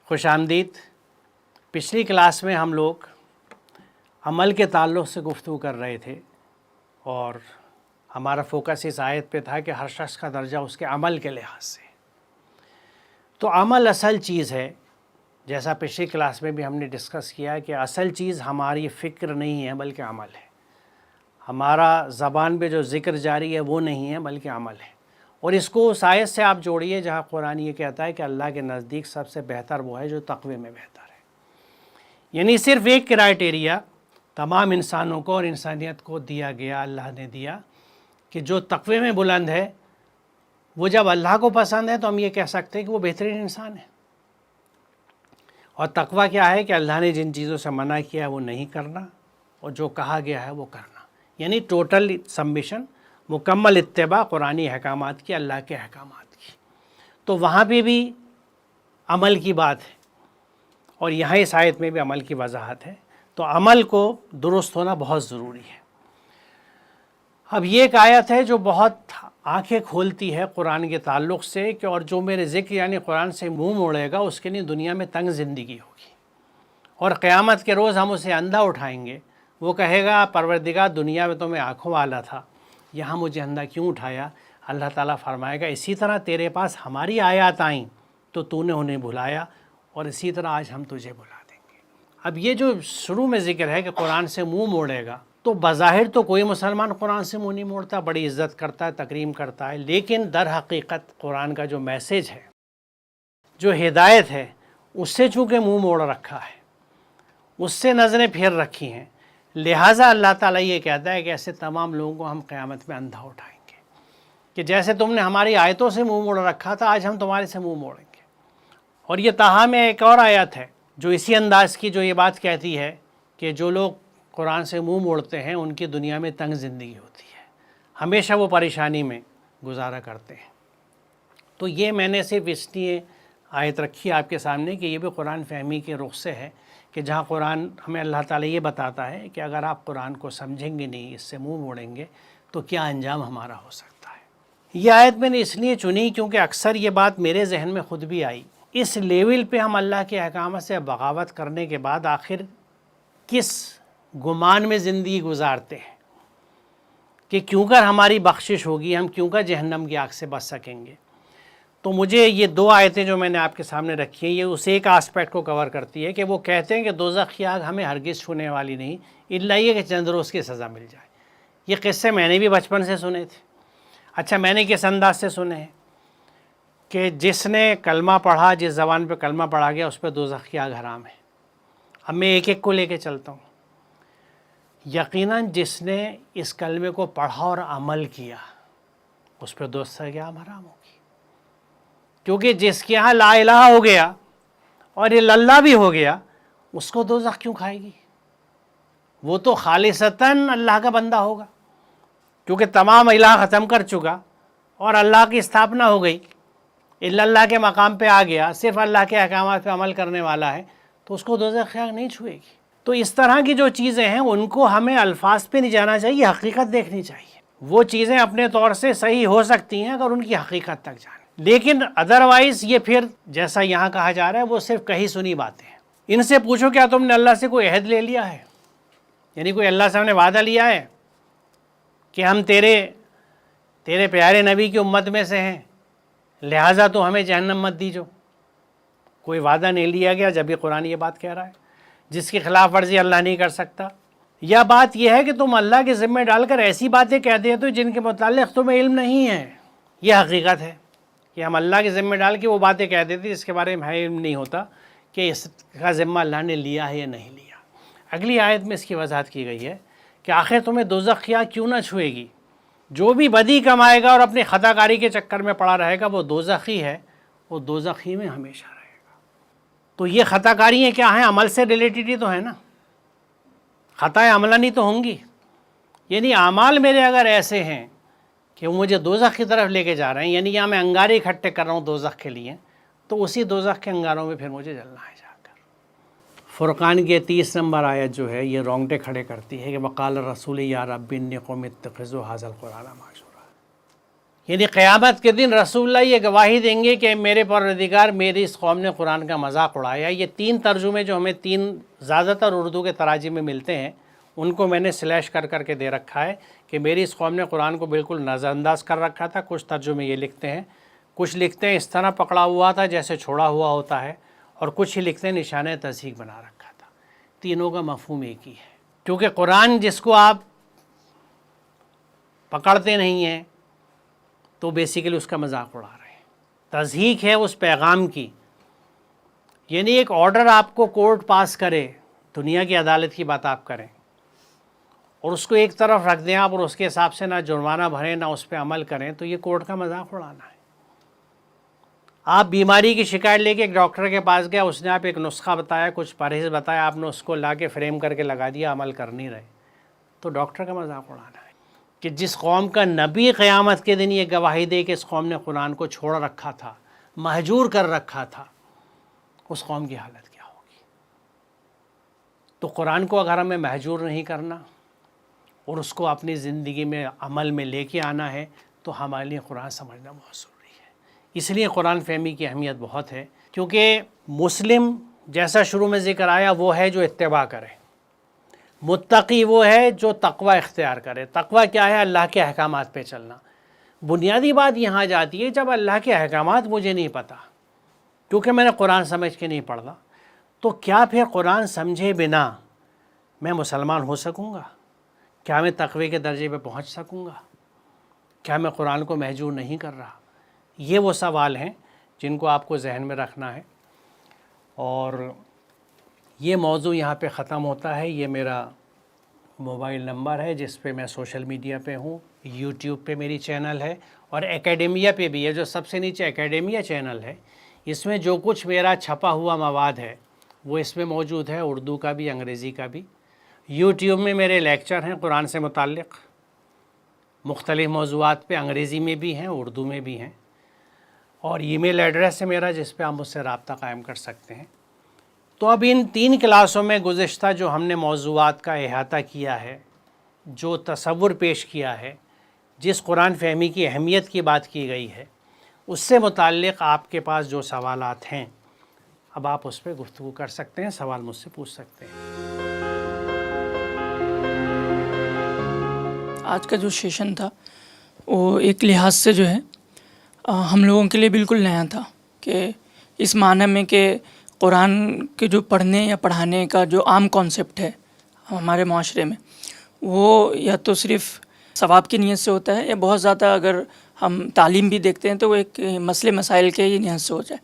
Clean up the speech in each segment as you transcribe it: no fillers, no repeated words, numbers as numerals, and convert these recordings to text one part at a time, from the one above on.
خوش آمدید۔ پچھلی کلاس میں ہم لوگ عمل کے تعلق سے گفتگو کر رہے تھے اور ہمارا فوکس اس آیت پہ تھا کہ ہر شخص کا درجہ اس کے عمل کے لحاظ سے۔ تو عمل اصل چیز ہے، جیسا پچھلی کلاس میں بھی ہم نے ڈسکس کیا کہ اصل چیز ہماری فکر نہیں ہے بلکہ عمل ہے۔ ہمارا زبان پہ جو ذکر جاری ہے وہ نہیں ہے بلکہ عمل ہے۔ اور اس کو اس آیت سے آپ جوڑیے جہاں قرآن یہ کہتا ہے کہ اللہ کے نزدیک سب سے بہتر وہ ہے جو تقوی میں بہتر ہے۔ یعنی صرف ایک کرائٹیریا تمام انسانوں کو اور انسانیت کو دیا گیا، اللہ نے دیا کہ جو تقوی میں بلند ہے وہ جب اللہ کو پسند ہے تو ہم یہ کہہ سکتے ہیں کہ وہ بہترین انسان ہے۔ اور تقوی کیا ہے کہ اللہ نے جن چیزوں سے منع کیا ہے وہ نہیں کرنا اور جو کہا گیا ہے وہ کرنا، یعنی ٹوٹل سبمیشن، مکمل اتباع قرآنی احکامات کی، اللہ کے احکامات کی۔ تو وہاں پہ بھی عمل کی بات ہے اور یہاں اس آیت میں بھی عمل کی وضاحت ہے۔ تو عمل کو درست ہونا بہت ضروری ہے۔ اب یہ ایک آیت ہے جو بہت آنکھیں کھولتی ہے قرآن کے تعلق سے کہ اور جو میرے ذکر یعنی قرآن سے منہ موڑے گا اس کے لیے دنیا میں تنگ زندگی ہوگی، اور قیامت کے روز ہم اسے اندھا اٹھائیں گے۔ وہ کہے گا پروردگار دنیا میں تو میں آنکھوں والا تھا، یہاں مجھے اندھا کیوں اٹھایا؟ اللہ تعالیٰ فرمائے گا اسی طرح تیرے پاس ہماری آیات آئیں تو نے انہیں بھلایا، اور اسی طرح آج ہم تجھے بھلا دیں گے۔ اب یہ جو شروع میں ذکر ہے کہ قرآن سے منہ موڑے گا، تو بظاہر تو کوئی مسلمان قرآن سے منہ نہیں موڑتا، بڑی عزت کرتا ہے، تکریم کرتا ہے، لیکن در حقیقت قرآن کا جو میسیج ہے، جو ہدایت ہے، اس سے چونکہ منہ موڑ رکھا ہے، اس سے نظریں پھیر رکھی ہیں، لہٰذا اللہ تعالیٰ یہ کہتا ہے کہ ایسے تمام لوگوں کو ہم قیامت میں اندھا اٹھائیں گے کہ جیسے تم نے ہماری آیتوں سے منہ موڑ رکھا تھا، آج ہم تمہارے سے منہ موڑیں گے۔ اور یہ طٰہٰ میں ایک اور آیت ہے جو اسی انداز کی جو یہ بات کہتی ہے کہ جو لوگ قرآن سے منہ موڑتے ہیں ان کی دنیا میں تنگ زندگی ہوتی ہے، ہمیشہ وہ پریشانی میں گزارا کرتے ہیں۔ تو یہ میں نے صرف اس لیے آیت رکھی آپ کے سامنے کہ یہ بھی قرآن فہمی کے رخ سے ہے کہ جہاں قرآن ہمیں اللہ تعالیٰ یہ بتاتا ہے کہ اگر آپ قرآن کو سمجھیں گے نہیں، اس سے منہ موڑیں گے تو کیا انجام ہمارا ہو سکتا ہے۔ یہ آیت میں نے اس لیے چنی کیونکہ اکثر یہ بات میرے ذہن میں خود بھی آئی، اس لیول پہ ہم اللہ کے احکامات سے بغاوت کرنے کے بعد آخر کس گمان میں زندگی گزارتے ہیں کہ کیوں کر ہماری بخشش ہوگی، ہم کیوں کر جہنم کی آگ سے بچ سکیں گے۔ تو مجھے یہ دو آیتیں جو میں نے آپ کے سامنے رکھی ہیں یہ اس ایک آسپیکٹ کو کور کرتی ہے کہ وہ کہتے ہیں کہ دوزخ کی آگ ہمیں ہرگز چھونے والی نہیں، الا یہ کہ چند روز کی سزا مل جائے۔ یہ قصے میں نے بھی بچپن سے سنے تھے۔ اچھا، میں نے کس انداز سے سنے ہیں کہ جس نے کلمہ پڑھا، جس زبان پہ کلمہ پڑھا گیا اس پہ دوزخ کی آگ حرام ہے۔ اب میں ایک ایک کو لے کے چلتا ہوں۔ یقیناً جس نے اس کلمے کو پڑھا اور عمل کیا اس پہ دوزخ کی آگ حرام ہوگی، کیونکہ جس کے یہاں لا الہ ہو گیا اور الا اللہ بھی ہو گیا، اس کو دوزخ کیوں کھائے گی؟ وہ تو خالصتاً اللہ کا بندہ ہوگا، کیونکہ تمام الہ ختم کر چکا اور اللہ کی استھاپنا ہو گئی، الا اللہ کے مقام پہ آ گیا، صرف اللہ کے احکامات پہ عمل کرنے والا ہے، تو اس کو دوزخ کی آگ نہیں چھوئے گی۔ تو اس طرح کی جو چیزیں ہیں ان کو ہمیں الفاظ پہ نہیں جانا چاہیے، حقیقت دیکھنی چاہیے۔ وہ چیزیں اپنے طور سے صحیح ہو سکتی ہیں اگر ان کی حقیقت تک جانیں، لیکن ادروائز یہ پھر جیسا یہاں کہا جا رہا ہے وہ صرف کہی سنی باتیں ہیں۔ ان سے پوچھو کیا تم نے اللہ سے کوئی عہد لے لیا ہے؟ یعنی کوئی اللہ سے ہم نے وعدہ لیا ہے کہ ہم تیرے پیارے نبی کی امت میں سے ہیں، لہٰذا تو ہمیں جہنم مت دیجو؟ کوئی وعدہ نہیں لیا گیا، جب یہ قرآن یہ بات کہہ رہا ہے جس کی خلاف ورزی اللہ نہیں کر سکتا۔ یا بات یہ ہے کہ تم اللہ کے ذمہ ڈال کر ایسی باتیں کہہ دیتے ہو جن کے متعلق تمہیں علم نہیں ہے۔ یہ حقیقت ہے کہ ہم اللہ کے ذمہ ڈال کے وہ باتیں کہہ دیتے جس کے بارے میں ہمیں علم نہیں ہوتا کہ اس کا ذمہ اللہ نے لیا ہے یا نہیں لیا۔ اگلی آیت میں اس کی وضاحت کی گئی ہے کہ آخر تمہیں دوزخ کی آگ کیوں نہ چھوئے گی؟ جو بھی بدی کمائے گا اور اپنی خطا کاری کے چکر میں پڑا رہے گا وہ دوزخی ہے، وہ دوزخی میں ہمیشہ رہے گا۔ تو یہ خطا کاریاں کیا ہیں؟ عمل سے ریلیٹڈ ہی تو ہے نا، خطائیں عملانی تو ہوں گی۔ یعنی اعمال میرے اگر ایسے ہیں کہ وہ مجھے دوزخ کی طرف لے کے جا رہے ہیں، یعنی یہاں میں انگارے اکٹھے کر رہا ہوں دوزخ کے لیے، تو اسی دوزخ کے انگاروں میں پھر مجھے جلنا ہے جا کر۔ فرقان کی 30 نمبر آیت جو ہے یہ رونگٹے کھڑے کرتی ہے کہ وقال الرسول یا رب انی قوم اتخذوا ھذا القرآن مہجورا۔ یعنی قیامت کے دن رسول اللہ یہ گواہی دیں گے کہ میرے پروردگار میری اس قوم نے قرآن کا مذاق اڑایا. یہ 3 ترجمے جو ہمیں 3 زیادہ تر اردو کے تراجم میں ملتے ہیں ان کو میں نے سلیش کر کر کے دے رکھا ہے کہ میری اس قوم نے قرآن کو بالکل نظر انداز کر رکھا تھا. کچھ ترجمے یہ لکھتے ہیں، کچھ لکھتے ہیں اس طرح پکڑا ہوا تھا جیسے چھوڑا ہوا ہوتا ہے، اور کچھ ہی لکھتے ہیں نشانہ تصدیق بنا رکھا تھا. تینوں کا مفہوم ایک ہی ہے، کیونکہ قرآن جس کو آپ پکڑتے نہیں ہیں تو بیسیکلی اس کا مذاق اڑا رہے ہیں. تصدیق ہے اس پیغام کی، یعنی ایک آرڈر آپ کو کورٹ پاس کرے، دنیا کی عدالت کی بات آپ کریں اور اس کو ایک طرف رکھ دیں آپ اور اس کے حساب سے نہ جرمانہ بھریں نہ اس پہ عمل کریں، تو یہ کورٹ کا مذاق اڑانا ہے. آپ بیماری کی شکایت لے کے ایک ڈاکٹر کے پاس گیا، اس نے آپ ایک نسخہ بتایا، کچھ پرہیز بتایا، آپ نے اس کو لا کے فریم کر کے لگا دیا، عمل کر نہیں رہے، تو ڈاکٹر کا مذاق اڑانا ہے. کہ جس قوم کا نبی قیامت کے دن یہ گواہی دے کہ اس قوم نے قرآن کو چھوڑ رکھا تھا، مہجور کر رکھا تھا، اس قوم کی حالت کیا ہوگی. تو قرآن کو اگر ہمیں مہجور نہیں کرنا اور اس کو اپنی زندگی میں عمل میں لے کے آنا ہے تو ہمارے لیے قرآن سمجھنا بہت ضروری ہے. اس لیے قرآن فہمی کی اہمیت بہت ہے، کیونکہ مسلم جیسا شروع میں ذکر آیا وہ ہے جو اتباع کرے، متقی وہ ہے جو تقوی اختیار کرے. تقوی کیا ہے؟ اللہ کے احکامات پہ چلنا. بنیادی بات یہاں جاتی ہے جب اللہ کے احکامات مجھے نہیں پتہ کیونکہ میں نے قرآن سمجھ کے نہیں پڑھا، تو کیا پھر قرآن سمجھے بنا میں مسلمان ہو سکوں گا؟ کیا میں تقوی کے درجے پہ پہنچ سکوں گا؟ کیا میں قرآن کو مہجور نہیں کر رہا؟ یہ وہ سوال ہیں جن کو آپ کو ذہن میں رکھنا ہے. اور یہ موضوع یہاں پہ ختم ہوتا ہے. یہ میرا موبائل نمبر ہے جس پہ میں سوشل میڈیا پہ ہوں، یوٹیوب پہ میری چینل ہے اور اکیڈیمیا پہ بھی ہے. جو سب سے نیچے اکیڈیمیا چینل ہے اس میں جو کچھ میرا چھپا ہوا مواد ہے وہ اس میں موجود ہے، اردو کا بھی انگریزی کا بھی. یوٹیوب میں میرے لیکچر ہیں قرآن سے متعلق مختلف موضوعات پہ، انگریزی میں بھی ہیں اردو میں بھی ہیں. اور ای میل ایڈریس ہے میرا جس پہ آپ مجھ سے رابطہ قائم کر سکتے ہیں. تو اب ان 3 کلاسوں میں گزشتہ جو ہم نے موضوعات کا احاطہ کیا ہے، جو تصور پیش کیا ہے، جس قرآن فہمی کی اہمیت کی بات کی گئی ہے، اس سے متعلق آپ کے پاس جو سوالات ہیں اب آپ اس پہ گفتگو کر سکتے ہیں، سوال مجھ سے پوچھ سکتے ہیں. آج کا جو سیشن تھا وہ ایک لحاظ سے جو ہے ہم لوگوں کے لیے بالکل نیا تھا، کہ اس معنی میں کہ قرآن کے جو پڑھنے یا پڑھانے کا جو عام کانسیپٹ ہے ہمارے معاشرے میں، وہ یا تو صرف ثواب کی نیت سے ہوتا ہے، یا بہت زیادہ اگر ہم تعلیم بھی دیکھتے ہیں تو وہ ایک مسئلے مسائل کے ہی نیت سے ہو جائے.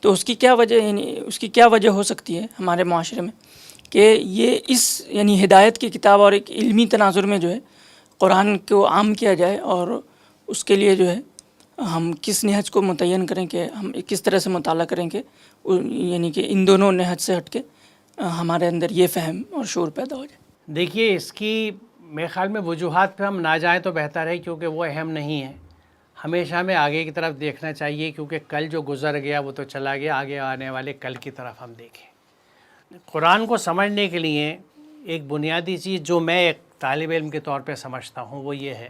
تو اس کی کیا وجہ، یعنی اس کی کیا وجہ ہو سکتی ہے ہمارے معاشرے میں کہ یہ اس یعنی ہدایت کی کتاب اور ایک علمی تناظر میں جو ہے قرآن کو عام کیا جائے، اور اس کے لیے جو ہے ہم کس نہج کو متعین کریں کہ ہم کس طرح سے مطالعہ کریں کہ یعنی کہ ان دونوں نہج سے ہٹ کے ہمارے اندر یہ فہم اور شعور پیدا ہو جائے. دیکھیے اس کی میرے خیال میں وجوہات پہ ہم نہ جائیں تو بہتر ہے، کیونکہ وہ اہم نہیں ہے. ہمیشہ ہمیں آگے کی طرف دیکھنا چاہیے، کیونکہ کل جو گزر گیا وہ تو چلا گیا، آگے آنے والے کل کی طرف ہم دیکھیں. قرآن کو سمجھنے کے لیے ایک بنیادی چیز جو میں ایک طالب علم کے طور پہ سمجھتا ہوں وہ یہ ہے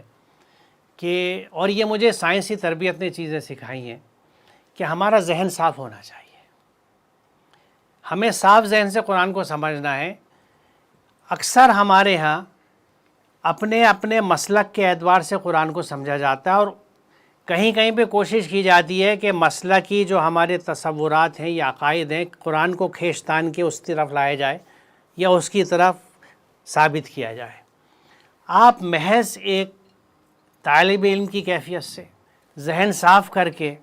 کہ، اور یہ مجھے سائنسی تربیت نے چیزیں سکھائی ہیں، کہ ہمارا ذہن صاف ہونا چاہیے. ہمیں صاف ذہن سے قرآن کو سمجھنا ہے. اکثر ہمارے ہاں اپنے اپنے مسلک کے اعتبار سے قرآن کو سمجھا جاتا ہے، اور کہیں کہیں پہ کوشش کی جاتی ہے کہ مسلکی جو ہمارے تصورات ہیں یا عقائد ہیں قرآن کو کھینچتان کے اس طرف لایا جائے یا اس کی طرف ثابت کیا جائے. آپ محض ایک طالب علم کی کیفیت سے ذہن صاف کر کے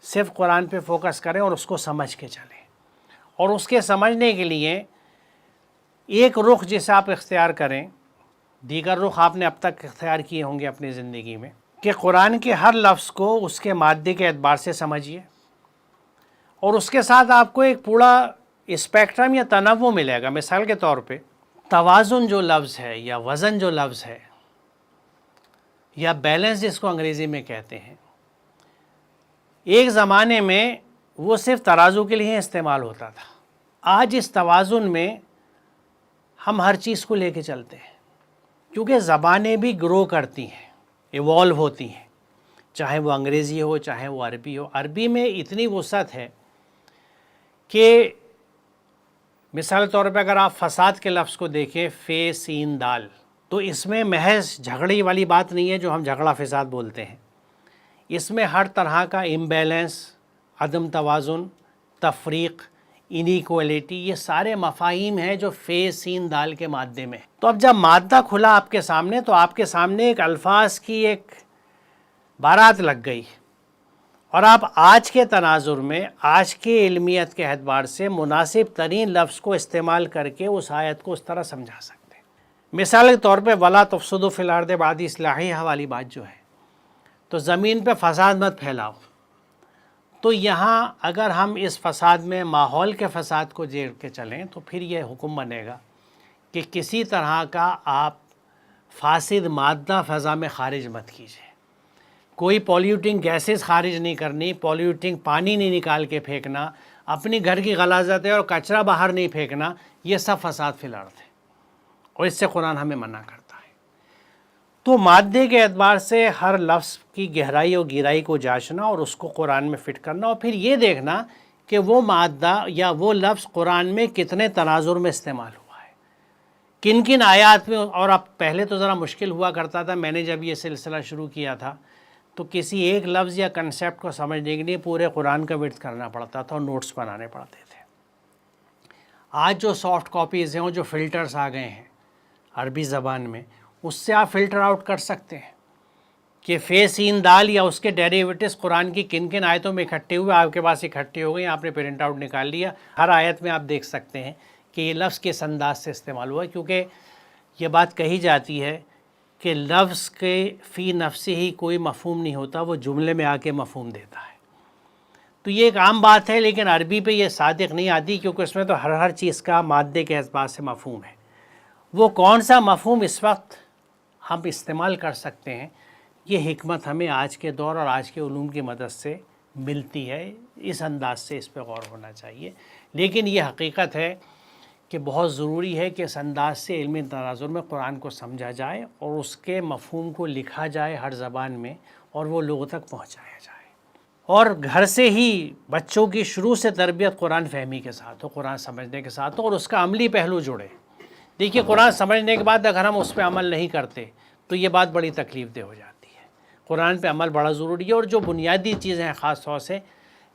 صرف قرآن پہ فوکس کریں اور اس کو سمجھ کے چلیں. اور اس کے سمجھنے کے لیے ایک رخ جسے آپ اختیار کریں، دیگر رخ آپ نے اب تک اختیار کیے ہوں گے اپنی زندگی میں، کہ قرآن کے ہر لفظ کو اس کے مادے کے اعتبار سے سمجھیے، اور اس کے ساتھ آپ کو ایک پورا اسپیکٹرم یا تنوع ملے گا. مثال کے طور پہ توازن جو لفظ ہے یا وزن جو لفظ ہے یا بیلنس جس کو انگریزی میں کہتے ہیں، ایک زمانے میں وہ صرف ترازو کے لیے استعمال ہوتا تھا. آج اس توازن میں ہم ہر چیز کو لے کے چلتے ہیں، کیونکہ زبانیں بھی گرو کرتی ہیں، ایوالو ہوتی ہیں. چاہے وہ انگریزی ہو چاہے وہ عربی ہو. عربی میں اتنی وسعت ہے کہ مثال کے طور پہ اگر آپ فساد کے لفظ کو دیکھیں فے سین دال، تو اس میں محض جھگڑی والی بات نہیں ہے جو ہم جھگڑا فساد بولتے ہیں. اس میں ہر طرح کا امبیلنس، عدم توازن، تفریق، انیکولیٹی، یہ سارے مفاہیم ہیں جو فے سین دال کے مادے میں. تو اب جب مادہ کھلا آپ کے سامنے تو آپ کے سامنے ایک الفاظ کی ایک بارات لگ گئی، اور آپ آج کے تناظر میں آج کے علمیت کے اعتبار سے مناسب ترین لفظ کو استعمال کر کے اس آیت کو اس طرح سمجھا سکتے ہیں. مثال کے طور پہ وَلَا تُفْسِدُوا فِي الْأَرْضِ بَعْدَ إِصْلَاحِهَا والی بات جو ہے، تو زمین پہ فساد مت پھیلاؤ. تو یہاں اگر ہم اس فساد میں ماحول کے فساد کو جیڑ کے چلیں تو پھر یہ حکم بنے گا کہ کسی طرح کا آپ فاسد مادہ فضا میں خارج مت کیجیے. کوئی پولیوٹنگ گیسز خارج نہیں کرنی، پولیوٹنگ پانی نہیں نکال کے پھینکنا، اپنی گھر کی غلاظتیں اور کچرا باہر نہیں پھینکنا، یہ سب فساد فی الارض ہے، اور اس سے قرآن ہمیں منع کرتا ہے. تو مادے کے اعتبار سے ہر لفظ کی گہرائی اور گہرائی کو جانچنا اور اس کو قرآن میں فٹ کرنا، اور پھر یہ دیکھنا کہ وہ مادہ یا وہ لفظ قرآن میں کتنے تناظر میں استعمال ہوا ہے، کن کن آیات میں. اور اب پہلے تو ذرا مشکل ہوا کرتا تھا، میں نے جب یہ سلسلہ شروع کیا تھا تو کسی ایک لفظ یا کنسیپٹ کو سمجھنے کے لیے پورے قرآن کا ورد کرنا پڑتا تھا اور نوٹس بنانے پڑتے تھے. آج جو سافٹ کاپیز ہیں، جو فلٹرز آ گئے ہیں عربی زبان میں، اس سے آپ فلٹر آؤٹ کر سکتے ہیں کہ فے سین دال یا اس کے ڈیریویٹس قرآن کی کن کن آیتوں میں اکٹھے ہوئے، آپ کے پاس اکٹھے ہو گئے، آپ نے پرنٹ آؤٹ نکال لیا. ہر آیت میں آپ دیکھ سکتے ہیں کہ یہ لفظ کس انداز سے استعمال ہوا ہے، کیونکہ یہ بات کہی جاتی ہے کہ لفظ کے فی نفس ہی کوئی مفہوم نہیں ہوتا، وہ جملے میں آ کے مفہوم دیتا ہے. تو یہ ایک عام بات ہے، لیکن عربی پہ یہ صادق نہیں آتی، کیونکہ اس میں تو ہر چیز کا مادے کے اعتبار سے مفہوم ہے. وہ کون سا مفہوم اس وقت ہم استعمال کر سکتے ہیں، یہ حکمت ہمیں آج کے دور اور آج کے علوم کی مدد سے ملتی ہے. اس انداز سے اس پہ غور ہونا چاہیے. لیکن یہ حقیقت ہے کہ بہت ضروری ہے کہ اس انداز سے علمی تناظر میں قرآن کو سمجھا جائے اور اس کے مفہوم کو لکھا جائے ہر زبان میں اور وہ لوگوں تک پہنچایا جائے. اور گھر سے ہی بچوں کی شروع سے تربیت قرآن فہمی کے ساتھ ہو، قرآن سمجھنے کے ساتھ ہو، اور اس کا عملی پہلو جڑے. دیکھیے قرآن سمجھنے کے بعد اگر ہم اس پہ عمل نہیں کرتے تو یہ بات بڑی تکلیف دہ ہو جاتی ہے. قرآن پہ عمل بڑا ضروری ہے، اور جو بنیادی چیزیں ہیں خاص طور سے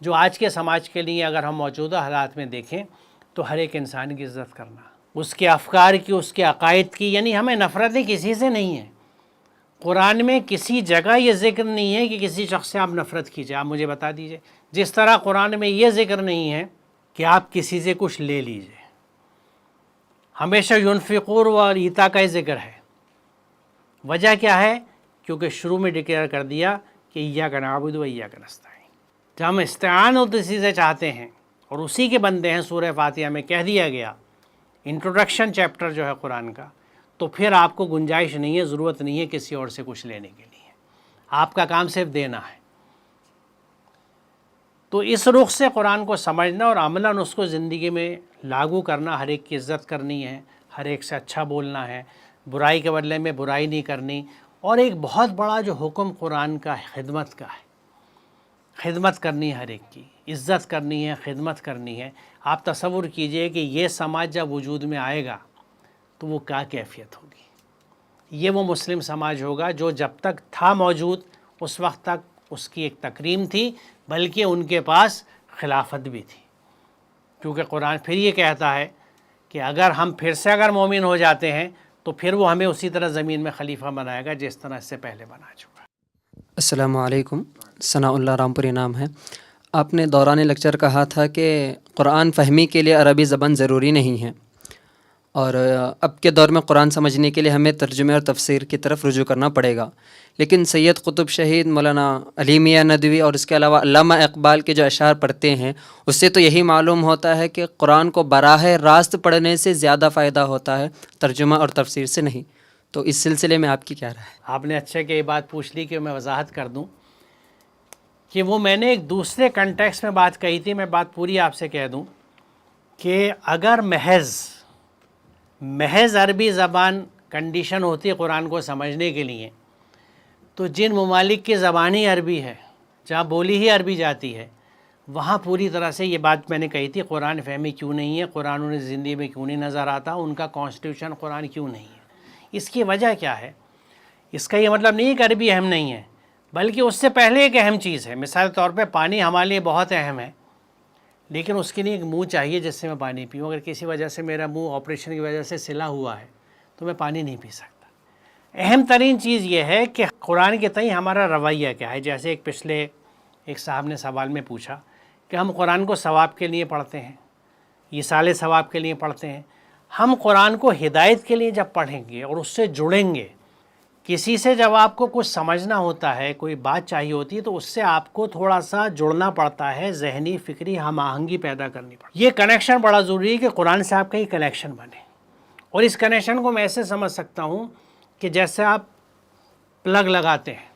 جو آج کے سماج کے لیے اگر ہم موجودہ حالات میں دیکھیں تو ہر ایک انسان کی عزت کرنا، اس کے افکار کی، اس کے عقائد کی، یعنی ہمیں نفرتیں کسی سے نہیں ہیں. قرآن میں کسی جگہ یہ ذکر نہیں ہے کہ کسی شخص سے آپ نفرت کیجئے. آپ مجھے بتا دیجئے. جس طرح قرآن میں یہ ذکر نہیں ہے کہ آپ کسی سے کچھ لے لیجئے. ہمیشہ ینفقون و ایتا کا ذکر ہے. وجہ کیا ہے؟ کیونکہ شروع میں ڈکلیئر کر دیا کہ ایاک نعبد و ایاک نستعین. جب ہم استعانت اسی سے چاہتے ہیں اور اسی کے بندے ہیں، سورہ فاتحہ میں کہہ دیا گیا، انٹروڈکشن چیپٹر جو ہے قرآن کا، تو پھر آپ کو گنجائش نہیں ہے، ضرورت نہیں ہے کسی اور سے کچھ لینے کے لیے. آپ کا کام صرف دینا ہے. تو اس رخ سے قرآن کو سمجھنا اور عملاً اس کو زندگی میں لاگو کرنا، ہر ایک کی عزت کرنی ہے، ہر ایک سے اچھا بولنا ہے، برائی کے بدلے میں برائی نہیں کرنی. اور ایک بہت بڑا جو حکم قرآن کا خدمت کا ہے، خدمت کرنی ہے، ہر ایک کی عزت کرنی ہے، خدمت کرنی ہے. آپ تصور کیجئے کہ یہ سماج جب وجود میں آئے گا تو وہ کیا کیفیت ہوگی. یہ وہ مسلم سماج ہوگا جو جب تک تھا موجود اس وقت تک اس کی ایک تکریم تھی، بلکہ ان کے پاس خلافت بھی تھی. کیونکہ قرآن پھر یہ کہتا ہے کہ اگر ہم پھر سے اگر مومن ہو جاتے ہیں تو پھر وہ ہمیں اسی طرح زمین میں خلیفہ بنائے گا جس طرح اس سے پہلے بنا چکا. السلام علیکم. ثناء اللہ رامپوری نام ہے. آپ نے دوران لیکچر کہا تھا کہ قرآن فہمی کے لیے عربی زبان ضروری نہیں ہے، اور اب کے دور میں قرآن سمجھنے کے لیے ہمیں ترجمے اور تفسیر کی طرف رجوع کرنا پڑے گا. لیکن سید قطب شہید، مولانا علی میاں ندوی اور اس کے علاوہ علامہ اقبال کے جو اشعار پڑھتے ہیں، اس سے تو یہی معلوم ہوتا ہے کہ قرآن کو براہ راست پڑھنے سے زیادہ فائدہ ہوتا ہے، ترجمہ اور تفسیر سے نہیں. تو اس سلسلے میں آپ کی کیا رائے ہے؟ آپ نے اچھا کہ یہ بات پوچھ لی کہ میں وضاحت کر دوں کہ وہ میں نے ایک دوسرے کنٹیکس میں بات کہی تھی. میں بات پوری آپ سے کہہ دوں کہ اگر محض عربی زبان کنڈیشن ہوتی قرآن کو سمجھنے کے لیے تو جن ممالک کی زبان ہی عربی ہے، جہاں بولی ہی عربی جاتی ہے، وہاں پوری طرح سے یہ بات میں نے کہی تھی، قرآن فہمی کیوں نہیں ہے، قرآن انہیں زندگی میں کیوں نہیں نظر آتا، ان کا کانسٹیٹیوشن قرآن کیوں نہیں ہے۔ اس کی وجہ کیا ہے؟ اس کا یہ مطلب نہیں ہے کہ عربی اہم نہیں ہے، بلکہ اس سے پہلے ایک اہم چیز ہے۔ مثال کے طور پہ پانی ہمارے لیے بہت اہم ہے، لیکن اس کے لیے ایک منہ چاہیے جس سے میں پانی پیوں۔ اگر کسی وجہ سے میرا منہ آپریشن کی وجہ سے سلا ہوا ہے تو میں پانی نہیں پی سکتا۔ اہم ترین چیز یہ ہے کہ قرآن کے تئیں ہمارا رویہ کیا ہے۔ جیسے ایک صاحب نے سوال میں پوچھا کہ ہم قرآن کو ثواب کے لیے پڑھتے ہیں، ایصال ثواب کے لیے پڑھتے ہیں۔ ہم قرآن کو ہدایت کے لیے جب پڑھیں گے اور اس سے جڑیں گے، کسی سے جب آپ کو کچھ سمجھنا ہوتا ہے، کوئی بات چاہیے ہوتی ہے، تو اس سے آپ کو تھوڑا سا جڑنا پڑتا ہے، ذہنی فکری ہم آہنگی پیدا کرنی پڑتی ہے۔ یہ کنیکشن بڑا ضروری ہے کہ قرآن سے آپ کا یہ کنیکشن بنے۔ اور اس کنیکشن کو میں ایسے سمجھ سکتا ہوں کہ جیسے آپ پلگ لگاتے ہیں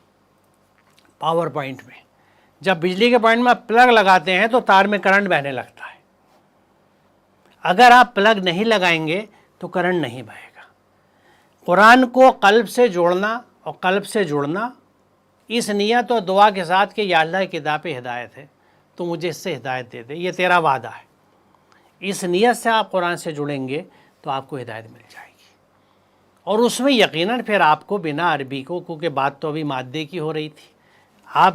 پاور پوائنٹ میں، جب بجلی کے پوائنٹ میں آپ پلگ لگاتے ہیں تو تار میں کرنٹ بہنے لگتا ہے۔ اگر آپ پلگ نہیں لگائیں گے تو کرنٹ نہیں بہے گا۔ قرآن کو قلب سے جوڑنا اور قلب سے جڑنا اس نیت اور دعا کے ساتھ کہ یا اللہ کتاب ہدایت ہے تو مجھے اس سے ہدایت دے دے، یہ تیرا وعدہ ہے۔ اس نیت سے آپ قرآن سے جڑیں گے تو آپ کو ہدایت مل جائے گی۔ اور اس میں یقیناً پھر آپ کو بنا عربی کو، کیونکہ بات تو ابھی مادے کی ہو رہی تھی، آپ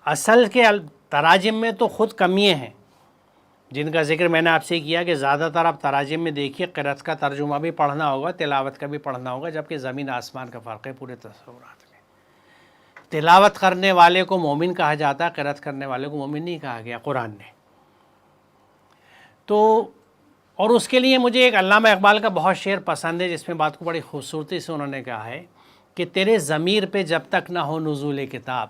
اصل کے تراجم میں تو خود کمیاں ہیں جن کا ذکر میں نے آپ سے کیا کہ زیادہ تر آپ تراجم میں دیکھیے قرأت کا ترجمہ بھی پڑھنا ہوگا، تلاوت کا بھی پڑھنا ہوگا، جبکہ زمین آسمان کا فرق ہے پورے تصورات میں۔ تلاوت کرنے والے کو مومن کہا جاتا ہے، قرأت کرنے والے کو مومن نہیں کہا گیا قرآن نے۔ تو اور اس کے لیے مجھے ایک علامہ اقبال کا بہت شعر پسند ہے جس میں بات کو بڑی خوبصورتی سے انہوں نے کہا ہے کہ تیرے ضمیر پہ جب تک نہ ہو نزول کتاب،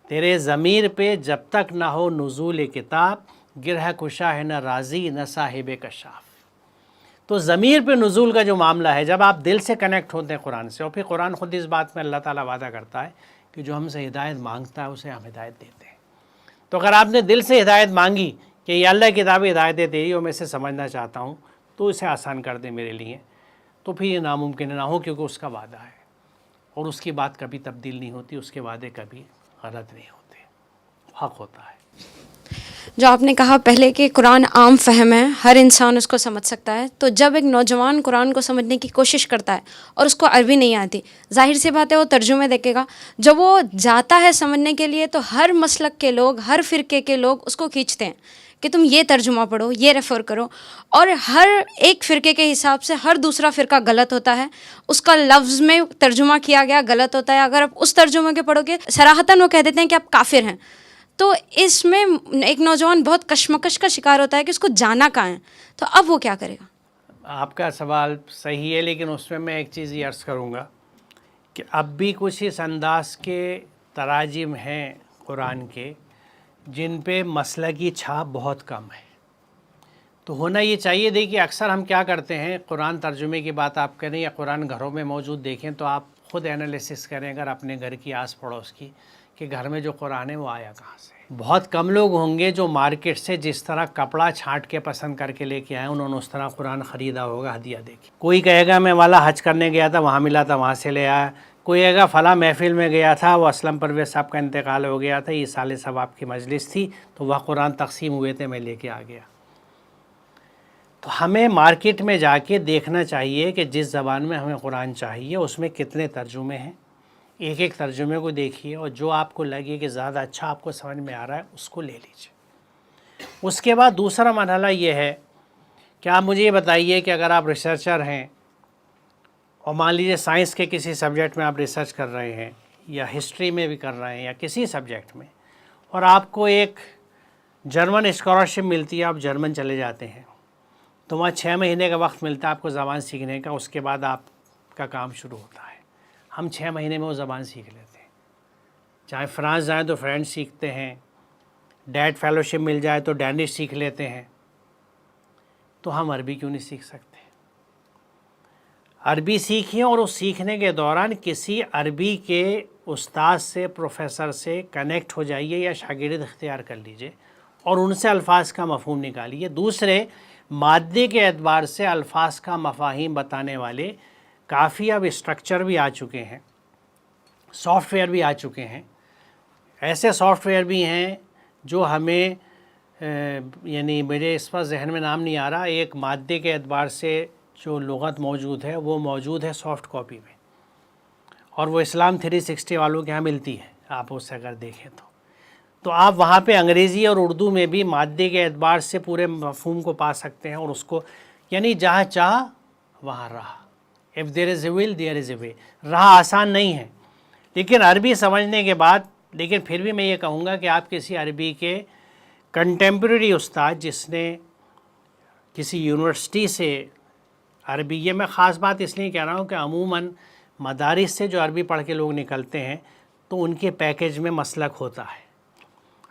تیرے ضمیر پہ جب تک نہ ہو نزول کتاب، گرہ کشا ہے نہ راضی نہ صاحب کشاف۔ تو ضمیر پہ نزول کا جو معاملہ ہے، جب آپ دل سے کنیکٹ ہوتے ہیں قرآن سے، اور پھر قرآن خود اس بات میں اللہ تعالیٰ وعدہ کرتا ہے کہ جو ہم سے ہدایت مانگتا ہے اسے ہم ہدایت دیتے ہیں۔ تو اگر آپ نے دل سے ہدایت مانگی کہ یہ اللہ کی کتاب ہدایتیں تیری اور میں اسے سمجھنا چاہتا ہوں تو اسے آسان کر دے میرے لیے، تو پھر یہ ناممکن نہ ہو، کیونکہ اس کا وعدہ ہے اور اس کی بات کبھی تبدیل نہیں ہوتی، اس کے وعدے کبھی غلط نہیں ہوتے، حق ہوتا ہے۔ جو آپ نے کہا پہلے کہ قرآن عام فہم ہے، ہر انسان اس کو سمجھ سکتا ہے، تو جب ایک نوجوان قرآن کو سمجھنے کی کوشش کرتا ہے اور اس کو عربی نہیں آتی، ظاہر سی بات ہے وہ ترجمے دیکھے گا۔ جب وہ جاتا ہے سمجھنے کے لیے تو ہر مسلک کے لوگ، ہر فرقے کے لوگ اس کو کھینچتے ہیں کہ تم یہ ترجمہ پڑھو، یہ ریفر کرو، اور ہر ایک فرقے کے حساب سے ہر دوسرا فرقہ غلط ہوتا ہے، اس کا لفظ میں ترجمہ کیا گیا غلط ہوتا ہے۔ اگر آپ اس ترجمے کے پڑھو گے صراحتاً وہ کہہ دیتے ہیں کہ آپ کافر ہیں۔ تو اس میں ایک نوجوان بہت کشمکش کا شکار ہوتا ہے کہ اس کو جانا کہاں ہے، تو اب وہ کیا کرے گا؟ آپ کا سوال صحیح ہے، لیکن اس میں ایک چیز یہ عرض کروں گا کہ اب بھی کچھ اس انداز کے تراجم ہیں قرآن کے جن پہ مسلکی چھاپ بہت کم ہے۔ تو ہونا یہ چاہیے، دیکھیے اکثر ہم کیا کرتے ہیں، قرآن ترجمے کی بات آپ کریں یا قرآن گھروں میں موجود دیکھیں تو آپ خود انالیسس کریں اگر اپنے گھر کی آس پڑوس کی، کہ گھر میں جو قرآن ہے وہ آیا کہاں سے۔ بہت کم لوگ ہوں گے جو مارکیٹ سے جس طرح کپڑا چھانٹ کے پسند کر کے لے کے آئے انہوں نے اس طرح قرآن خریدا ہوگا ہدیہ دے کے۔ کوئی کہے گا میں والا حج کرنے گیا تھا وہاں ملا تھا وہاں سے لے آیا، کوئی کہے گا فلاں محفل میں گیا تھا وہ اسلم پرویز صاحب کا انتقال ہو گیا تھا، یہ سال ثواب کی مجلس تھی تو وہ قرآن تقسیم ہوئے تھے میں لے کے آ گیا۔ تو ہمیں مارکیٹ میں جا کے دیکھنا چاہیے کہ جس زبان میں ہمیں قرآن چاہیے اس میں کتنے ترجمے ہیں، ایک ایک ترجمے کو دیکھیے اور جو آپ کو لگے کہ زیادہ اچھا آپ کو سمجھ میں آ رہا ہے اس کو لے لیجیے۔ اس کے بعد دوسرا مرحلہ یہ ہے کہ آپ مجھے یہ بتائیے کہ اگر آپ ریسرچر ہیں اور مان لیجیے سائنس کے کسی سبجیکٹ میں آپ ریسرچ کر رہے ہیں یا ہسٹری میں بھی کر رہے ہیں یا کسی سبجیکٹ میں، اور آپ کو ایک جرمن اسکالرشپ ملتی ہے، آپ جرمن چلے جاتے ہیں تو وہاں 6 مہینے کا وقت ملتا ہے آپ کو زبان سیکھنے کا، اس کے بعد آپ کا کام شروع ہوتا ہے۔ ہم 6 مہینے میں وہ زبان سیکھ لیتے ہیں، چاہے فرانس جائیں تو فرینچ سیکھتے ہیں، ڈیٹ فیلوشپ مل جائے تو ڈینش سیکھ لیتے ہیں، تو ہم عربی کیوں نہیں سیکھ سکتے؟ عربی سیکھیں اور اس سیکھنے کے دوران کسی عربی کے استاد سے، پروفیسر سے کنیکٹ ہو جائیے یا شاگرد اختیار کر لیجئے اور ان سے الفاظ کا مفہوم نکالیے۔ دوسرے مادے کے اعتبار سے الفاظ کا مفاہیم بتانے والے کافی اب اسٹرکچر بھی آ چکے ہیں، سافٹ ویئر بھی آ چکے ہیں، ایسے سافٹ ویئر بھی ہیں جو ہمیں یعنی میرے اس پر ذہن میں نام نہیں آ رہا، ایک مادے کے اعتبار سے جو لغت موجود ہے وہ موجود ہے سافٹ کاپی میں، اور وہ اسلام 360 والوں کے ہاں ملتی ہے، آپ اسے اگر دیکھیں تو آپ وہاں پہ انگریزی اور اردو میں بھی مادے کے اعتبار سے پورے مفہوم کو پا سکتے ہیں، اور اس کو یعنی جہاں چاہ وہاں راہ، if there is a will there is a way۔ راہ آسان نہیں ہے، لیکن عربی سمجھنے کے بعد، لیکن پھر بھی میں یہ کہوں گا کہ آپ کسی عربی کے کنٹمپریری استاد جس نے کسی یونیورسٹی سے عربی، یہ میں خاص بات اس لیے کہہ رہا ہوں کہ عموماً مدارس سے جو عربی پڑھ کے لوگ نکلتے ہیں تو ان کے پیکیج میں مسلک ہوتا ہے،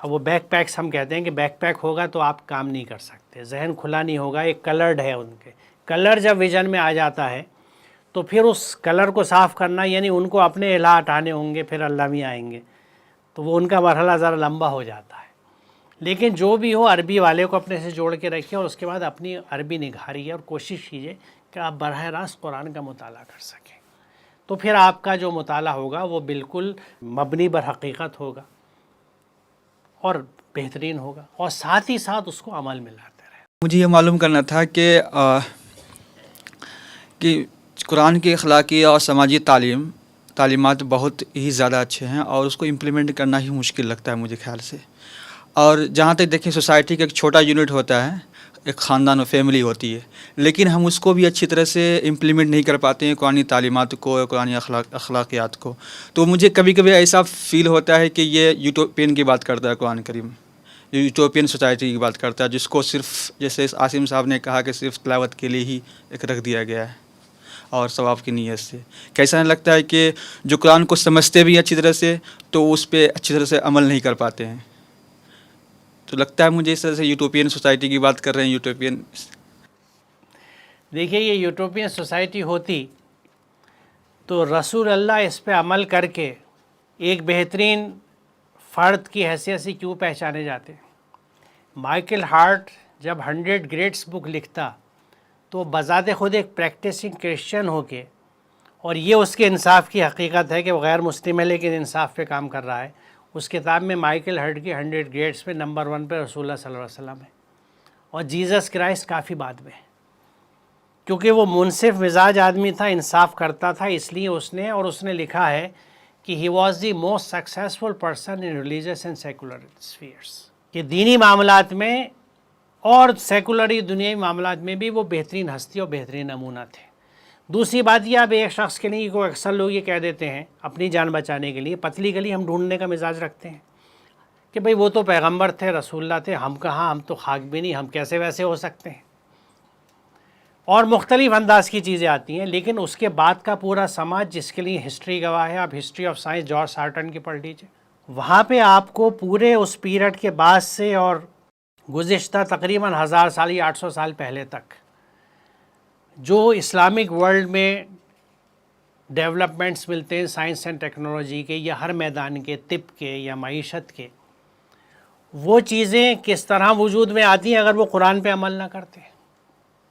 اب وہ بیک پیکس ہم کہتے ہیں کہ بیک پیک ہوگا تو آپ کام نہیں کر سکتے، ذہن کھلا نہیں ہوگا، ایک کلرڈ ہے ان کے، کلر جب ویژن میں آ جاتا ہے تو پھر اس کلر کو صاف کرنا، یعنی ان کو اپنے الہ ہٹانے ہوں گے، پھر اللہ بھی آئیں گے، تو وہ ان کا مرحلہ ذرا لمبا ہو جاتا ہے۔ لیکن جو بھی ہو، عربی والے کو اپنے سے جوڑ کے رکھیے، اور اس کے بعد اپنی عربی نکھاریے اور کوشش کیجیے کہ آپ براہ راست قرآن کا مطالعہ کر سکیں، تو پھر آپ کا جو مطالعہ ہوگا وہ بالکل مبنی بر حقیقت ہوگا اور بہترین ہوگا، اور ساتھ ہی ساتھ اس کو عمل میں لاتے رہے۔ مجھے یہ معلوم کرنا تھا کہ قرآن کی اخلاقی اور سماجی تعلیمات بہت ہی زیادہ اچھے ہیں، اور اس کو امپلیمنٹ کرنا ہی مشکل لگتا ہے مجھے خیال سے۔ اور جہاں تک دیکھیں، سوسائٹی کا ایک چھوٹا یونٹ ہوتا ہے، ایک خاندان و فیملی ہوتی ہے، لیکن ہم اس کو بھی اچھی طرح سے امپلیمنٹ نہیں کر پاتے ہیں، قرآنی تعلیمات کو، قرآنی اخلاقیات کو۔ تو مجھے کبھی کبھی ایسا فیل ہوتا ہے کہ یہ یوٹوپین کی بات کرتا ہے قرآن کریم، یوٹوپین سوسائٹی کی بات کرتا ہے، جس کو صرف جیسے عاصم صاحب نے کہا کہ صرف تلاوت کے لیے ہی ایک رکھ دیا گیا ہے اور ثواب کی نیت سے۔ کیسا لگتا ہے کہ جو قرآن کو سمجھتے بھی اچھی طرح سے تو اس پہ اچھی طرح سے عمل نہیں کر پاتے ہیں۔ تو لگتا ہے مجھے اس طرح سے یوٹوپین سوسائٹی کی بات کر رہے ہیں، یوٹوپین۔ دیکھیے، یہ یوٹوپین سوسائٹی ہوتی تو رسول اللہ اس پہ عمل کر کے ایک بہترین فرد کی حیثیت سے کیوں پہچانے جاتے؟ مائیکل ہارٹ جب 100 گریٹس بک لکھتا تو بذات خود ایک پریکٹسنگ کرسچن ہو کے، اور یہ اس کے انصاف کی حقیقت ہے کہ وہ غیر مسلم ہے لیکن انصاف پہ کام کر رہا ہے، اس کتاب میں مائیکل ہارٹ کی 100 گریٹس پہ نمبر 1 پہ رسول اللہ صلی اللہ علیہ وسلم ہے، اور جیزس کرائسٹ کافی بعد میں، کیونکہ وہ منصف مزاج آدمی تھا، انصاف کرتا تھا، اس لیے اس نے لکھا ہے کہ he was the most successful person in religious and secular spheres, کہ دینی معاملات میں اور سیکولری دنیاوی معاملات میں بھی وہ بہترین ہستی اور بہترین نمونہ تھے۔ دوسری بات یہ، اب ایک شخص کے لیے کو اکثر لوگ یہ کہہ دیتے ہیں اپنی جان بچانے کے لیے، پتلی گلی ہم ڈھونڈنے کا مزاج رکھتے ہیں کہ بھئی وہ تو پیغمبر تھے، رسول اللہ تھے، ہم کہاں، ہم تو خاک بھی نہیں، ہم کیسے ویسے ہو سکتے ہیں، اور مختلف انداز کی چیزیں آتی ہیں۔ لیکن اس کے بعد کا پورا سماج جس کے لیے ہسٹری گواہ ہے، آپ history of science George certain کی پڑھ لیجیے، وہاں پہ آپ کو پورے اس پیریڈ کے بعد سے اور گزشتہ تقریباً 1000 سال یا 800 سال پہلے تک جو اسلامک ورلڈ میں ڈیولپمنٹس ملتے ہیں سائنس اینڈ ٹیکنالوجی کے، یا ہر میدان کے، طب کے یا معیشت کے، وہ چیزیں کس طرح وجود میں آتی ہیں اگر وہ قرآن پہ عمل نہ کرتے؟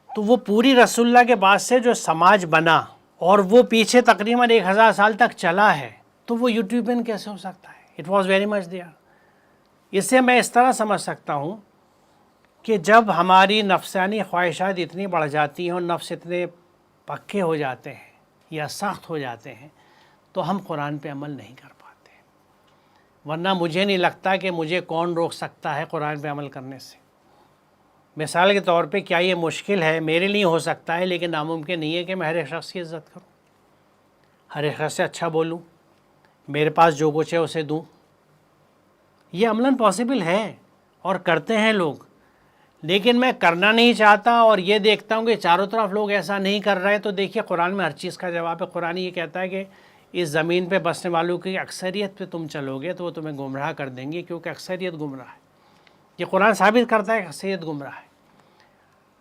تو وہ پوری رسول اللہ کے بعد سے جو سماج بنا اور وہ پیچھے تقریباً 1000 سال تک چلا ہے، تو وہ یوٹیوبین کیسے ہو سکتا ہے؟ It was very much there. اس سے میں اس طرح سمجھ سکتا ہوں کہ جب ہماری نفسانی خواہشات اتنی بڑھ جاتی ہیں اور نفس اتنے پکے ہو جاتے ہیں یا سخت ہو جاتے ہیں تو ہم قرآن پہ عمل نہیں کر پاتے، ورنہ مجھے نہیں لگتا کہ مجھے کون روک سکتا ہے قرآن پہ عمل کرنے سے۔ مثال کے طور پہ کیا یہ مشکل ہے؟ میرے لیے ہو سکتا ہے، لیکن ناممکن نہیں ہے کہ میں ہر ایک شخص کی عزت کروں، ہر ایک شخص سے اچھا بولوں، میرے پاس جو کچھ ہے اسے دوں۔ یہ عملاً پاسبل ہے اور کرتے ہیں لوگ، لیکن میں کرنا نہیں چاہتا اور یہ دیکھتا ہوں کہ چاروں طرف لوگ ایسا نہیں کر رہے۔ تو دیکھیے، قرآن میں ہر چیز کا جواب ہے۔ قرآن یہ کہتا ہے کہ اس زمین پہ بسنے والوں کی اکثریت پہ تم چلو گے تو وہ تمہیں گمراہ کر دیں گے، کیونکہ اکثریت گمراہ ہے۔ یہ قرآن ثابت کرتا ہے کہ اکثریت گمراہ ہے۔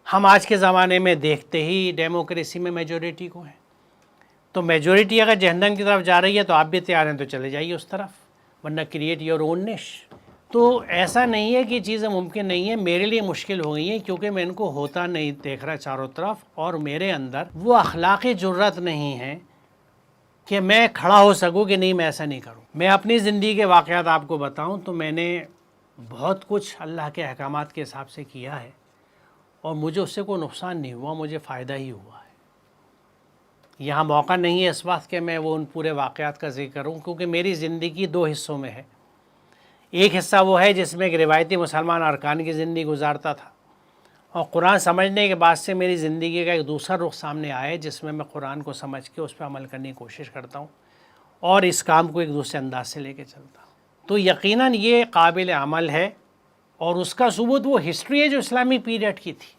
ہم آج کے زمانے میں دیکھتے ہی ڈیموکریسی میں میجورٹی کو ہے، تو میجورٹی اگر جہنم کی طرف جا رہی ہے تو آپ بھی تیار ہیں تو چلے جائیے اس طرف، ورنہ کریٹ یور اون نش۔ تو ایسا نہیں ہے کہ چیزیں ممکن نہیں ہیں، میرے لیے مشکل ہو گئی ہیں کیونکہ میں ان کو ہوتا نہیں دیکھ رہا چاروں طرف، اور میرے اندر وہ اخلاقی جرت نہیں ہے کہ میں کھڑا ہو سکوں کہ نہیں میں ایسا نہیں کروں. میں اپنی زندگی کے واقعات آپ کو بتاؤں تو میں نے بہت کچھ اللہ کے احکامات کے حساب سے کیا ہے اور مجھے اس سے کوئی نقصان نہیں ہوا, مجھے فائدہ ہی ہوا ہے. یہاں موقع نہیں ہے اس وقت کہ میں وہ ان پورے واقعات کا ذکر کروں, کیونکہ میری زندگی 2 حصوں میں ہے. ایک حصہ وہ ہے جس میں ایک روایتی مسلمان ارکان کی زندگی گزارتا تھا, اور قرآن سمجھنے کے بعد سے میری زندگی کا ایک دوسرا رخ سامنے آیا ہے جس میں قرآن کو سمجھ کے اس پہ عمل کرنے کی کوشش کرتا ہوں اور اس کام کو ایک دوسرے انداز سے لے کے چلتا ہوں. تو یقیناً یہ قابل عمل ہے, اور اس کا ثبوت وہ ہسٹری ہے جو اسلامی پیریڈ کی تھی.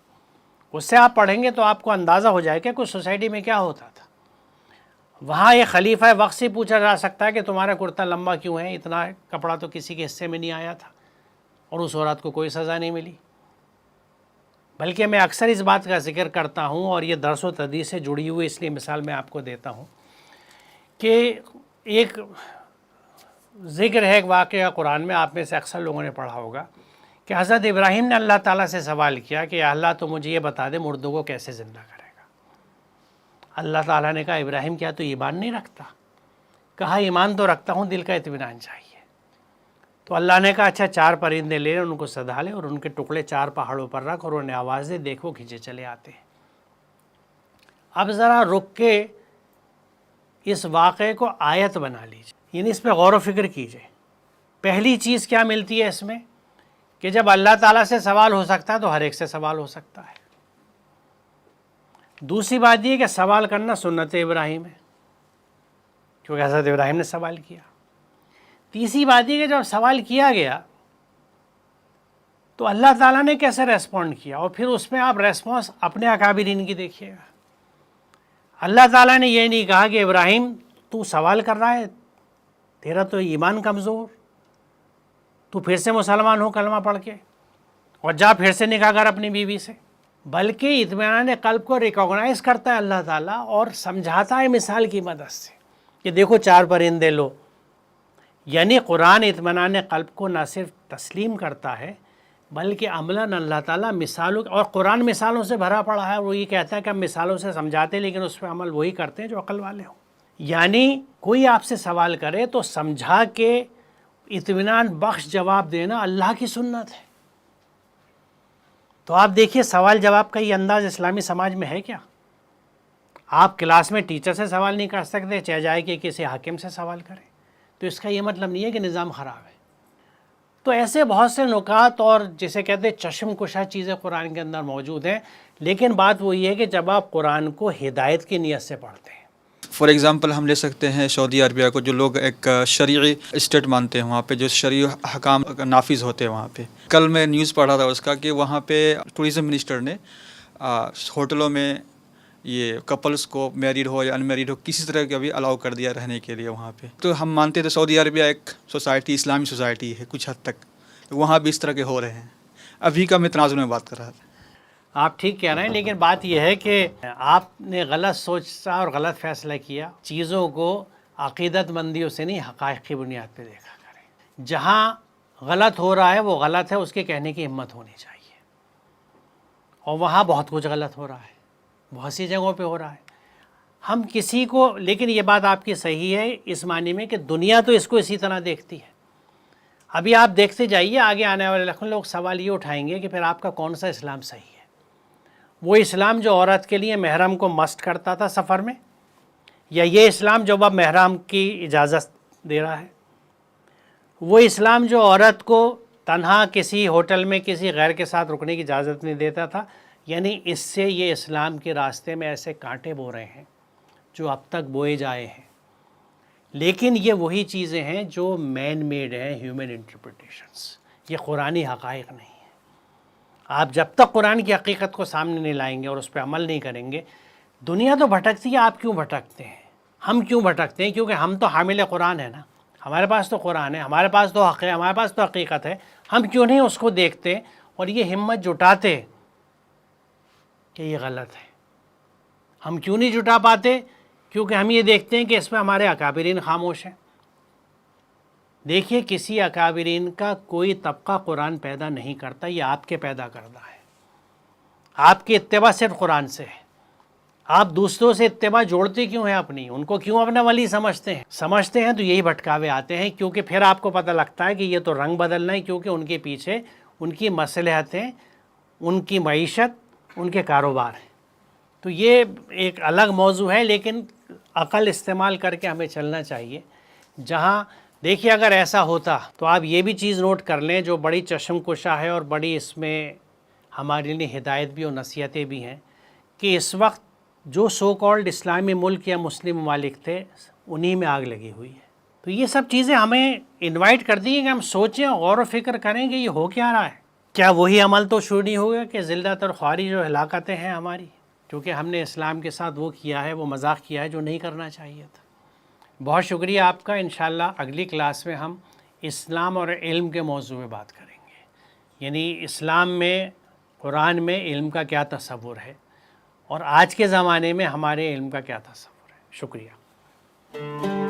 اس سے آپ پڑھیں گے تو آپ کو اندازہ ہو جائے گا کہ سوسائٹی میں کیا ہوتا تھا. وہاں ایک خلیفہ وقت سے پوچھا جا سکتا ہے کہ تمہارا کرتا لمبا کیوں ہے, اتنا کپڑا تو کسی کے حصے میں نہیں آیا تھا, اور اس عورت کو کوئی سزا نہیں ملی. بلکہ میں اکثر اس بات کا ذکر کرتا ہوں, اور یہ درس و تدریس سے جڑی ہوئی اس لیے مثال میں آپ کو دیتا ہوں کہ ایک ذکر ہے, ایک واقعہ قرآن میں آپ میں سے اکثر لوگوں نے پڑھا ہوگا کہ حضرت ابراہیم نے اللہ تعالیٰ سے سوال کیا کہ یا اللہ تو مجھے یہ بتا دے مردوں کو کیسے زندہ کرے گا. اللہ تعالیٰ نے کہا ابراہیم کیا تو ایمان نہیں رکھتا؟ کہا ایمان تو رکھتا ہوں, دل کا اطمینان چاہیے. تو اللہ نے کہا اچھا 4 پرندے لے, ان کو سدھا لے اور ان کے ٹکڑے 4 پہاڑوں پر رکھ اور انہیں آواز دے, دیکھو کھینچے چلے آتے ہیں. اب ذرا رک کے اس واقعے کو آیت بنا لیجیے, یعنی اس پہ غور و فکر کیجیے. پہلی چیز کیا ملتی ہے اس میں کہ جب اللہ تعالیٰ سے سوال ہو سکتا ہے تو ہر ایک سے سوال ہو سکتا ہے. دوسری بات یہ کہ سوال کرنا سنت ابراہیم ہے, کیونکہ حضرت ابراہیم نے سوال کیا. تیسری بات یہ کہ جب سوال کیا گیا تو اللہ تعالیٰ نے کیسے ریسپونڈ کیا, اور پھر اس میں آپ ریسپانس اپنے اکابرین کی دیکھیے گا. اللہ تعالیٰ نے یہ نہیں کہا کہ ابراہیم تو سوال کر رہا ہے, تیرا تو ایمان کمزور, تو پھر سے مسلمان ہو کلمہ پڑھ کے اور جا پھر سے نکاح کر اپنی بیوی سے. بلکہ اطمینان قلب کو ریکوگنائز کرتا ہے اللہ تعالیٰ اور سمجھاتا ہے مثال کی مدد سے کہ دیکھو 4 پرندے لو. یعنی قرآن اطمینان قلب کو نہ صرف تسلیم کرتا ہے بلکہ عملاً اللہ تعالیٰ مثالوں, اور قرآن مثالوں سے بھرا پڑا ہے. وہ یہ کہتا ہے کہ ہم مثالوں سے سمجھاتے ہیں لیکن اس پہ عمل وہی کرتے ہیں جو عقل والے ہوں. یعنی کوئی آپ سے سوال کرے تو سمجھا کے اطمینان بخش جواب دینا اللہ کی سنت ہے. تو آپ دیکھیے سوال جواب کا یہ انداز اسلامی سماج میں ہے کیا؟ آپ کلاس میں ٹیچر سے سوال نہیں کر سکتے, چاہے جائے کہ کسی حاکم سے سوال کریں. تو اس کا یہ مطلب نہیں ہے کہ نظام خراب ہے. تو ایسے بہت سے نکات اور جسے کہتے ہیں چشم کشا چیزیں قرآن کے اندر موجود ہیں, لیکن بات وہی ہے کہ جب آپ قرآن کو ہدایت کی نیت سے پڑھتے ہیں. فار ایگزامپل ہم لے سکتے ہیں سعودی عربیہ کو, جو لوگ ایک شرعی اسٹیٹ مانتے ہیں, وہاں پہ جو شرعی حکام نافذ ہوتے ہیں وہاں پہ. کل میں نیوز پڑھا تھا اس کا کہ وہاں پہ ٹوریزم منسٹر نے ہوٹلوں میں یہ کپلز کو میریڈ ہو یا ان میریڈ ہو کسی طرح کا بھی الاؤ کر دیا رہنے کے لیے وہاں پہ. تو ہم مانتے تھے سعودی عربیہ ایک سوسائٹی, اسلامی سوسائٹی ہے کچھ حد تک, وہاں بھی اس طرح کے ہو رہے ہیں. ابھی کا میں تناظر میں بات کر رہا تھا. آپ ٹھیک کہہ رہے ہیں, لیکن بات یہ ہے کہ آپ نے غلط سوچا اور غلط فیصلہ کیا. چیزوں کو عقیدت مندیوں سے نہیں حقائق کی بنیاد پہ دیکھا کریں. جہاں غلط ہو رہا ہے وہ غلط ہے, اس کے کہنے کی ہمت ہونی چاہیے. اور وہاں بہت کچھ غلط ہو رہا ہے, بہت سی جگہوں پہ ہو رہا ہے. ہم کسی کو, لیکن یہ بات آپ کی صحیح ہے اس معنی میں کہ دنیا تو اس کو اسی طرح دیکھتی ہے. ابھی آپ دیکھتے جائیے آگے آنے والے لوگ سوال یہ اٹھائیں گے کہ پھر آپ کا کون سا اسلام صحیح ہے. وہ اسلام جو عورت کے لیے محرم کو مسٹ کرتا تھا سفر میں, یا یہ اسلام جو اب محرم کی اجازت دے رہا ہے. وہ اسلام جو عورت کو تنہا کسی ہوٹل میں کسی غیر کے ساتھ رکنے کی اجازت نہیں دیتا تھا. یعنی اس سے یہ اسلام کے راستے میں ایسے کانٹے بو رہے ہیں جو اب تک بوئے جائے ہیں. لیکن یہ وہی چیزیں ہیں جو مین میڈ ہیں, ہیومن انٹرپریٹیشنز. یہ قرآنی حقائق نہیں ہیں. آپ جب تک قرآن کی حقیقت کو سامنے نہیں لائیں گے اور اس پہ عمل نہیں کریں گے, دنیا تو بھٹکتی ہے. آپ کیوں بھٹکتے ہیں؟ ہم کیوں بھٹکتے ہیں؟ کیونکہ ہم تو حامل قرآن ہیں نا, ہمارے پاس تو قرآن ہے, ہمارے پاس تو حق ہے, ہمارے پاس تو حقیقت ہے. ہم کیوں نہیں اس کو دیکھتے اور یہ ہمت جٹاتے کہ یہ غلط ہے؟ ہم کیوں نہیں جٹا پاتے؟ کیونکہ ہم یہ دیکھتے ہیں کہ اس میں ہمارے اکابرین خاموش ہیں. دیکھیے کسی اکابرین کا کوئی طبقہ قرآن پیدا نہیں کرتا, یہ آپ کے پیدا کردہ ہے. آپ کی اتباع صرف قرآن سے ہے. آپ دوسروں سے اتباع جوڑتے کیوں ہیں اپنی؟ ان کو کیوں اپنا ولی سمجھتے ہیں؟ سمجھتے ہیں تو یہی بھٹکاوے آتے ہیں، کیونکہ پھر آپ کو پتہ لگتا ہے کہ یہ تو رنگ بدلنا ہے، کیونکہ ان کے پیچھے ان کی مصلحتیں، ان کی معیشت، ان کے کاروبار ہیں۔ تو یہ ایک الگ موضوع ہے، لیکن عقل استعمال کر کے ہمیں چلنا چاہیے۔ جہاں دیکھیے اگر ایسا ہوتا تو آپ یہ بھی چیز نوٹ کر لیں جو بڑی چشم کشا ہے اور بڑی اس میں ہمارے لیے ہدایت بھی اور نصیحتیں بھی ہیں، کہ اس وقت جو سو کالڈ اسلامی ملک یا مسلم ممالک تھے انہی میں آگ لگی ہوئی ہے۔ تو یہ سب چیزیں ہمیں انوائٹ کرتی ہیں کہ ہم سوچیں، غور و فکر کریں کہ یہ ہو کیا رہا ہے۔ کیا وہی عمل تو شروع نہیں ہوگا کہ ذلت اور خواری جو ہلاکتیں ہیں ہماری، کیونکہ ہم نے اسلام کے ساتھ وہ کیا ہے، وہ مذاق کیا ہے جو نہیں کرنا چاہیے تھا۔ بہت شکریہ آپ کا۔ انشاءاللہ اگلی کلاس میں ہم اسلام اور علم کے موضوع میں بات کریں گے، یعنی اسلام میں، قرآن میں علم کا کیا تصور ہے اور آج کے زمانے میں ہمارے علم کا کیا تصور ہے۔ شکریہ۔